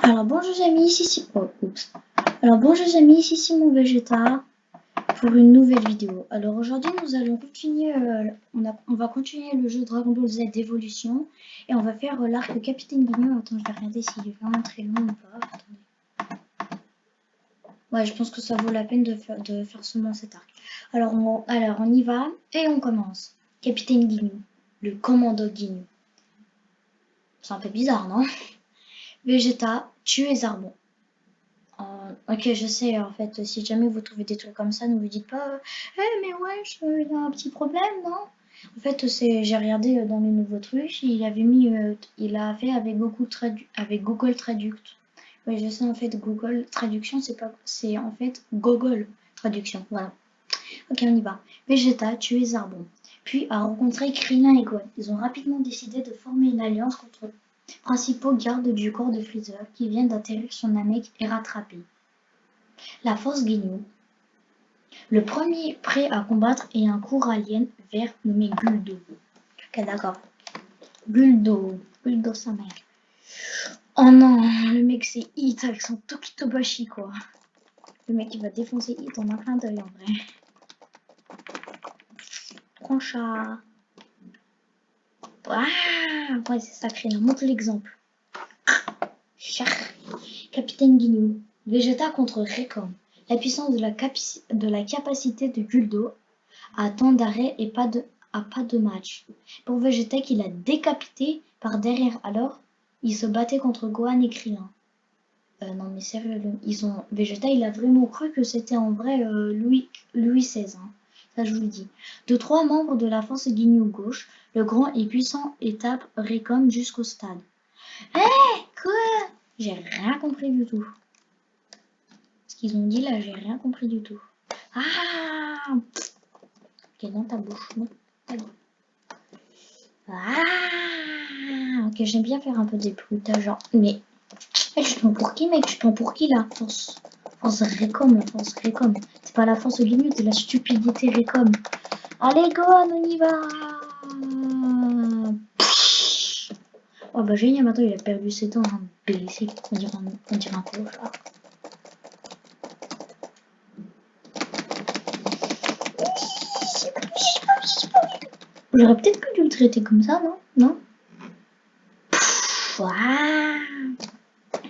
Alors bonjour amis, ici oh, oups. Alors bonjour amis, ici Simon Vegeta pour une nouvelle vidéo. Alors aujourd'hui nous allons continuer, on va continuer le jeu Dragon Ball Z d'évolution et on va faire l'arc Capitaine Guignon. Attends, je vais regarder s'il est vraiment très long ou pas. Attendez. Ouais, je pense que ça vaut la peine de faire seulement cet arc. Alors on y va et on commence. Capitaine Guignon, le commando Guignon. C'est un peu bizarre, non? Vegeta, tuer Zarbon. Ok, je sais, en fait, si jamais vous trouvez des trucs comme ça, ne vous dites pas mais wesh, il y a un petit problème, non? En fait, j'ai regardé dans les nouveaux trucs, il avait mis, il a fait avec Google Traduct. Oui, je sais, en fait, Google Traduction, c'est en fait Google Traduction, voilà. Ok, on y va. Vegeta tue Zarbon, puis a rencontré Krillin et Gohan. Ils ont rapidement décidé de former une alliance contre les principaux gardes du corps de Freezer qui viennent d'atterrir sur Namek et rattraper la force Ginyu. Le premier prêt à combattre est un court alien vert nommé Guldo. Ok, d'accord. Guldo sa mère. Oh non, le mec c'est Hit avec son Tokitobashi quoi. Le mec il va défoncer Hit en un clin d'œil en vrai. Concha. Ah, ouais, c'est sacré, là. Montre l'exemple. Capitaine Ginyu. Vegeta contre Recom. La puissance de la capacité de Guldo à temps d'arrêt et pas de match. Pour Vegeta qu'il a décapité par derrière alors, il se battait contre Gohan et Krillin. Non mais sérieux, Vegeta il a vraiment cru que c'était en vrai Louis XVI. Hein. Ça je vous le dis. De 3 membres de la force Ginyu gauche, le grand et puissant étape Recom jusqu'au stade. Quoi? J'ai rien compris du tout. Ce qu'ils ont dit là, j'ai rien compris du tout. Ah! Ok, dans ta bouche, non? Ah! Ok, j'aime bien faire un peu des bruitages, genre. Mais. Tu te prends pour qui, mec? Tu te prends pour qui là? Force Récom, la force Récom. C'est pas la force Ginyu, c'est la stupidité Récom. Allez, Gohan, on y va! Oh bah génial, maintenant il a perdu ses dents, hein. Blessé, on dirait un clochard. J'aurais peut-être pu le traiter comme ça, non? Non?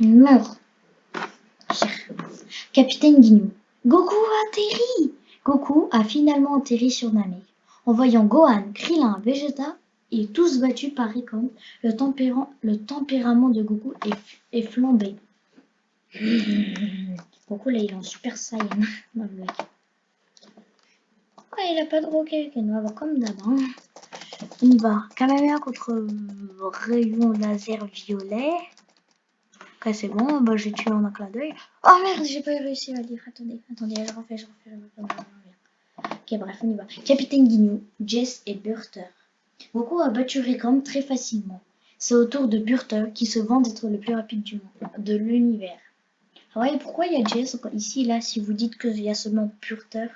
Non. Capitaine Ginyu. Goku a atterri! Goku a finalement atterri sur Namek. En voyant Gohan, Krillin, Vegeta et tous battus par Recom, le tempérament de Goku est flambé. Goku là il est en super saiyan. Non, blague. Ouais, il a pas de roquet, comme d'hab. Hein. On va Kamehameha contre rayon laser violet. Ok, c'est bon, bah, j'ai tué en un clin d'œil. Oh merde, j'ai pas réussi à lire. Attendez, je refais. Ok, bref, on y va. Capitaine Ginyu, Jess et Burter. Goku a battu Recom très facilement. C'est au tour de Burter qui se vend d'être le plus rapide de l'univers. Ah ouais, pourquoi il y a Jess ici, là, si vous dites qu'il y a seulement Burter?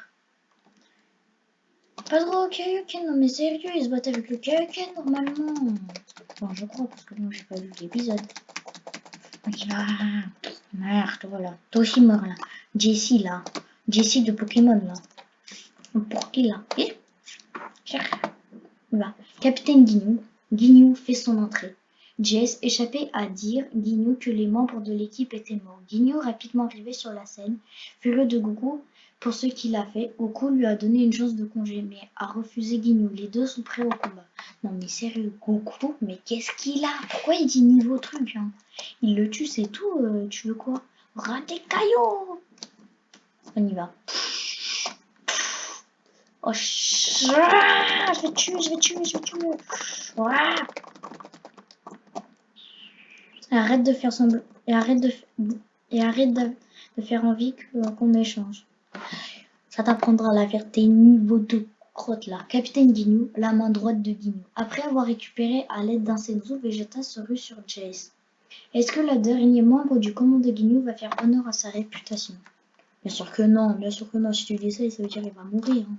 Pas trop, ok, non mais sérieux, ils se battent avec le Kaioken normalement. Bon, je crois, parce que moi j'ai pas vu l'épisode. Ok, là. Merde, voilà. Toi aussi mort là. Jessie là. Jessie de Pokémon là. Pour qui là? Voilà. Capitaine Ginyu. Ginyu fait son entrée. Jess échappait à dire Ginyu que les membres de l'équipe étaient morts. Ginyu rapidement arrivé sur la scène, furieux de Goku pour ce qu'il a fait. Goku lui a donné une chance de congé, mais a refusé Ginyu. Les deux sont prêts au combat. Non mais sérieux, Goku, mais qu'est-ce qu'il a? Pourquoi il dit niveau truc hein? Il le tue, c'est tout. Tu veux quoi? Raté caillou. On y va. Oh, je vais tuer. Ouah. Arrête de faire semblant. Et arrête de faire envie qu'on échange. Ça t'apprendra à faire tes niveaux de crotte là. Capitaine Ginyu, la main droite de Ginyu. Après avoir récupéré à l'aide d'un Senzu, Vegeta se rue sur Jess. Est-ce que le dernier membre du commando Ginyu va faire honneur à sa réputation? Bien sûr que non. Si tu dis ça, ça veut dire qu'il va mourir. Hein.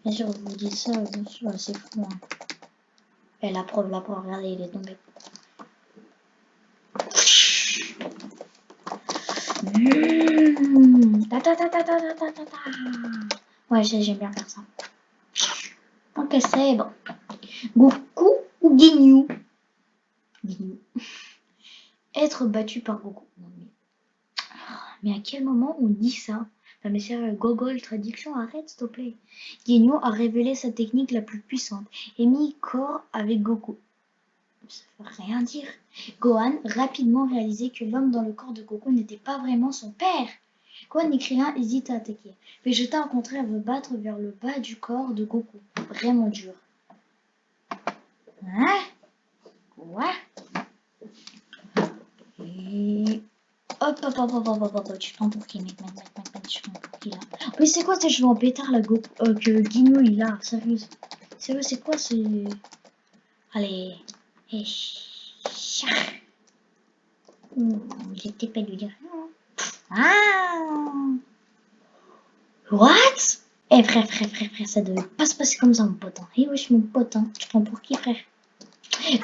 Bien sûr, vous dites ça, bien sûr, c'est fou. Hein. Et la preuve, regardez, il est tombé. Ouais, j'aime bien faire ça. Ok, c'est bon. Goku ou Ginyu? Ginyu. Être battu par Goku. Non, mais à quel moment on dit ça? Non mais sérieux, Gogol, traduction, arrête s'il te plaît. Ginyu a révélé sa technique la plus puissante et mis corps avec Goku. Ça veut rien dire. Gohan rapidement réalisé que l'homme dans le corps de Goku n'était pas vraiment son père. Gohan et Krillin hésitent à attaquer. Vegeta au contraire veut battre vers le bas du corps de Goku. Vraiment dur. Hein? Ouais. Et... Hop, tu te prends pour qui, mec, tu te prends pour qui, là? Mais c'est quoi ces cheveux en pétard, là, que Guigno, il a? Sérieux, c'est quoi, c'est... Allez... Et... J'étais pas lui dire non. Ah! What? Eh, frère, ça devait pas se passer comme ça, mon pote. Hein. Eh, wesh, mon pote, hein. Tu te prends pour qui, frère?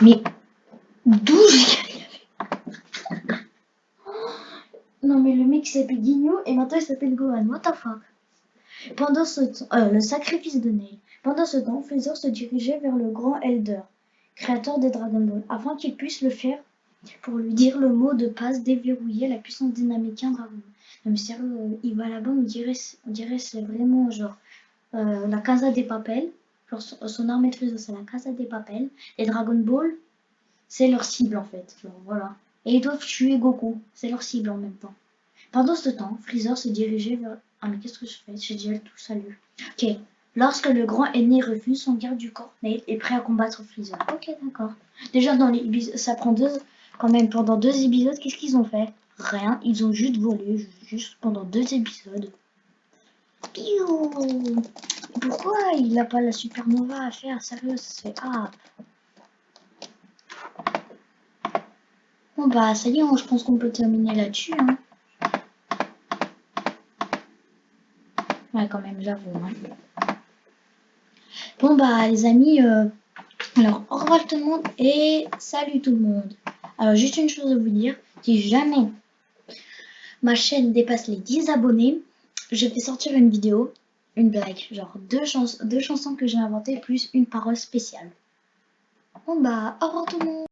Mais... D'où Non, mais le mec s'appelle Guigno et maintenant il s'appelle Gohan. What the fuck? Pendant ce temps, le sacrifice de Nail. Pendant ce temps, Freezer se dirigeait vers le grand Elder, créateur des Dragon Ball, afin qu'il puisse le faire pour lui dire le mot de passe déverrouiller la puissance dynamique Dragon Ball. Non mais sérieux, il va là-bas, on dirait c'est vraiment genre la Casa des Papel. Genre son armée de Freezer, c'est la Casa des Papel. Et Dragon Ball, c'est leur cible en fait. Genre, voilà. Et ils doivent tuer Goku, c'est leur cible en même temps. Pendant ce temps, Freezer se dirigeait vers... Ah mais qu'est-ce que je fais? J'ai déjà tout salué. Ok. Lorsque le grand ennemi refuse, son garde du corps, Nail est prêt à combattre Freezer. Ok, d'accord. Déjà, dans les ça prend quand même, pendant 2 épisodes, qu'est-ce qu'ils ont fait? Rien. Ils ont juste volé, juste pendant 2 épisodes. Piou. Pourquoi il n'a pas la supernova à faire? Sérieux, c'est... Ah. Bon bah, ça y est, je pense qu'on peut terminer là-dessus, hein. Ouais, quand même, j'avoue, hein. Bon bah, les amis... Alors, au revoir tout le monde et salut tout le monde. Alors, juste une chose à vous dire, si jamais ma chaîne dépasse les 10 abonnés, je vais sortir une vidéo, une blague, genre deux chansons que j'ai inventées plus une parole spéciale. Bon bah, au revoir tout le monde.